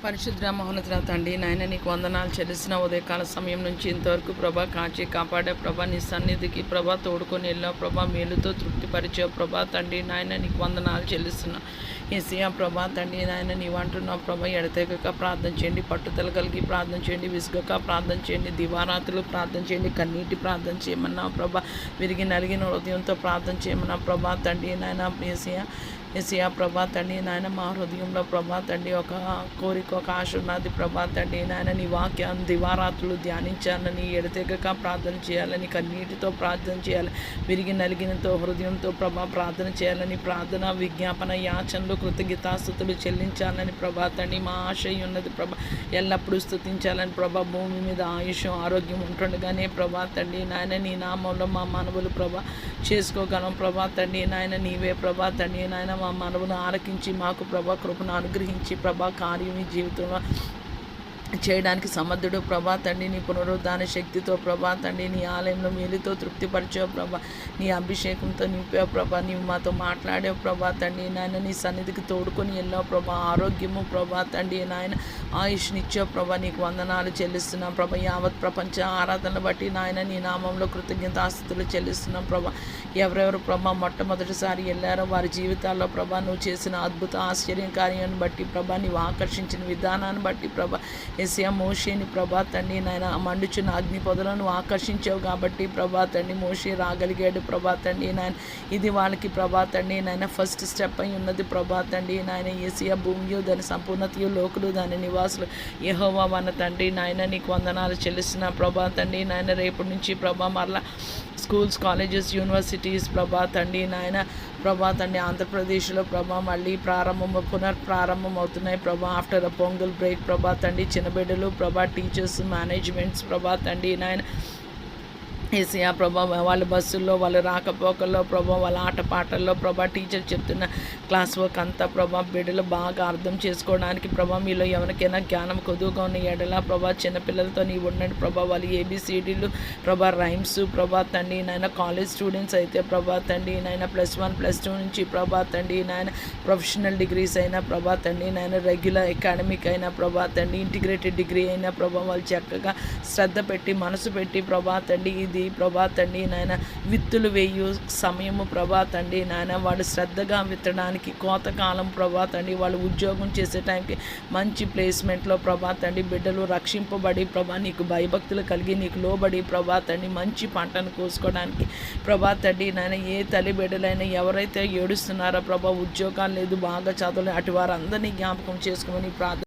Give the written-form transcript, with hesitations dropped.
పరిశుద్ర మహోన్నతుల తండ్రి నాయన నీకు వందనాలు చెల్లిసిన ఉదయకాల సమయం నుంచి ఇంతవరకు ప్రభా కాచి కాపాడే ప్రభా నీ సన్నిధికి ప్రభా తోడుకొని వెళ్ళావు ప్రభా మేలుతో తృప్తిపరిచావు ప్రభా తండ్రి నాయన నీకు వందనాలు చెల్లిస్తున్నా ఏసీయా ప్రభా తండ్రి నాయన నీవు అంటున్నావు ప్రభా ఎడతెగక ప్రార్థన చేయండి, పట్టుదల కలిగి ప్రార్థన చేయండి, విసుగక ప్రార్థన చేయండి, దివారాత్రులు ప్రార్థన చేయండి, కన్నీటి ప్రార్థన చేయమన్నావు ప్రభా, విరిగి నలిగిన హృదయంతో ప్రార్థన చేయమన్నావు ప్రభా తండ్రి నాయన ఏసీయా ప్రభా తండ్రి నాయన మా హృదయంలో ప్రభా తండ్రి ఒక కోరిక ఒక ఆశ ఉన్నది ప్రభా తండ్రి నాయన నీ వాక్యాన్ని దివారాత్రులు ధ్యానించాలని ఎడతెగక ప్రార్థన చేయాలని కన్నీటితో ప్రార్థన చేయాలి, విరిగి నలిగినతో హృదయంతో ప్రభా ప్రార్థన చేయాలని ప్రార్థన విజ్ఞాపన యాచనలు కృతజ్ఞతాస్తుతులు చెల్లించాలని ప్రభా తండ్రి మా ఆశయం ఉన్నది ప్రభా, ఎల్లప్పుడూ స్తుతించాలని ప్రభా, భూమి మీద ఆయుష్ ఆరోగ్యం ఉంటుండగానే ప్రభా తండ్రి నాయన నీ నామంలో మా మనవులు ప్రభా చేసుకోగలం ప్రభా తండ్రి నాయన నీవే ప్రభా తండ్రి నాయన మా మనవును ఆలకించి మాకు ప్రభా కృపను అనుగ్రహించి ప్రభా కార్యం ఈ జీవితంలో చేయడానికి సమర్థుడు ప్రభా తండ్రి, నీ పునరుద్ధాన శక్తితో ప్రభా తండ్రి నీ ఆలయంలో మేలుతో తృప్తిపరిచావు ప్రభా, నీ అభిషేకంతో నింపావు ప్రభా, నీవు మాతో మాట్లాడావు ప్రభా తండ్రి నాయన, నీ సన్నిధికి తోడుకొని వెళ్ళావు ప్రభా, ఆరోగ్యము ప్రభా తండ్రి నాయన ఆయుష్నిచ్చావు ప్రభా, నీకు వందనాలు చెల్లిస్తున్నాం ప్రభా, యావత్ ప్రపంచ ఆరాధనలు బట్టి నాయన నీ నామంలో కృతజ్ఞతాస్తుతులు చెల్లిస్తున్నాం ప్రభా, ఎవరెవరు ప్రభా మొట్టమొదటిసారి వెళ్ళారో వారి జీవితాల్లో ప్రభా నువ్వు చేసిన అద్భుత ఆశ్చర్య కార్యాన్ని బట్టి ప్రభా, నీవు ఆకర్షించిన విధానాన్ని బట్టి ప్రభా, ఏసీయా మోషేని ప్రభా తండ్రి నాయన మండుచున్న అగ్ని పొదలను ఆకర్షించావు కాబట్టి ప్రభా తండ్రి మోషే రాగలిగాడు ప్రభా తండ్రి నాయన, ఇది వాళ్ళకి ప్రభా తండ్రి నాయన ఫస్ట్ స్టెప్ అయి ఉన్నది ప్రభా తండ్రి నాయన, ఏసీయా భూమియు దాని సంపూర్ణతయు లోకులు దాని నివాసులు యెహోవా మన తండ్రి నాయన నీకు వందనాలు చెల్లిస్తున్న ప్రభా తండ్రి నాయన, రేపటి నుంచి ప్రభా మరలా స్కూల్స్ కాలేజెస్ యూనివర్సిటీస్ ప్రభా తండ్రి నాయన ప్రభా తండ్రి ఆంధ్రప్రదేశ్లో ప్రభా మళ్ళీ పునర్ప్రారంభం అవుతున్నాయి ప్రభా, ఆఫ్టర్ అ పొంగల్ బ్రేక్ ప్రభా తండ్రి, చిన్న బిడ్డలు ప్రభా టీచర్స్ మేనేజ్మెంట్స్ ప్రభా తండ్రి నాయన ఏసీయా ప్రభా వాళ్ళ బస్సుల్లో వాళ్ళ రాకపోకల్లో ప్రభా వాళ్ళ ఆటపాటల్లో ప్రభా టీచర్ చెప్తున్న క్లాస్ వర్క్ అంతా ప్రభా బిడ్డలు బాగా అర్థం చేసుకోవడానికి ప్రభా, మీలో ఎవరికైనా జ్ఞానం కొద్దుగా ఉన్న ఎడలా ప్రభా చిన్నపిల్లలతో నీవు ఉండండి ప్రభా, వాళ్ళు ఏబిసిడీలు ప్రభా రైమ్స్ ప్రభా తండ్రి నాయన, కాలేజ్ స్టూడెంట్స్ అయితే ప్రభా తండ్రి నాయన +1 +2 నుంచి ప్రభా తండ్రి నాయన ప్రొఫెషనల్ డిగ్రీస్ అయినా ప్రభా తండ్రి నాయన, రెగ్యులర్ అకాడమిక్ అయినా ప్రభా తండ్రి, ఇంటిగ్రేటెడ్ డిగ్రీ అయినా ప్రభా, వాళ్ళు చక్కగా శ్రద్ధ పెట్టి మనసు పెట్టి ప్రభా తండ్రి ఇది ప్రభా తండ్రి నాయన విత్తులు వేయు సమయము ప్రభా తండ్రి నాయన, వాళ్ళు శ్రద్ధగా విత్తడానికి కోతకాలం ప్రభా తండ్రి, వాళ్ళు ఉద్యోగం చేసే టైంకి మంచి ప్లేస్మెంట్లో ప్రభా తండ్రి బిడ్డలు రక్షింపబడి ప్రభా నీకు భయభక్తులు కలిగి నీకు లోబడి ప్రభా తండ్రి మంచి పంటను కోసుకోవడానికి ప్రభా తండ్రి నాయన, ఏ తల్లి బిడ్డలైనా ఎవరైతే ఏడుస్తున్నారో ప్రభా ఉద్యోగాలు లేదు బాగా చదవలేదు అటు వారందరినీ జ్ఞాపకం చేసుకోమని ప్రార్థన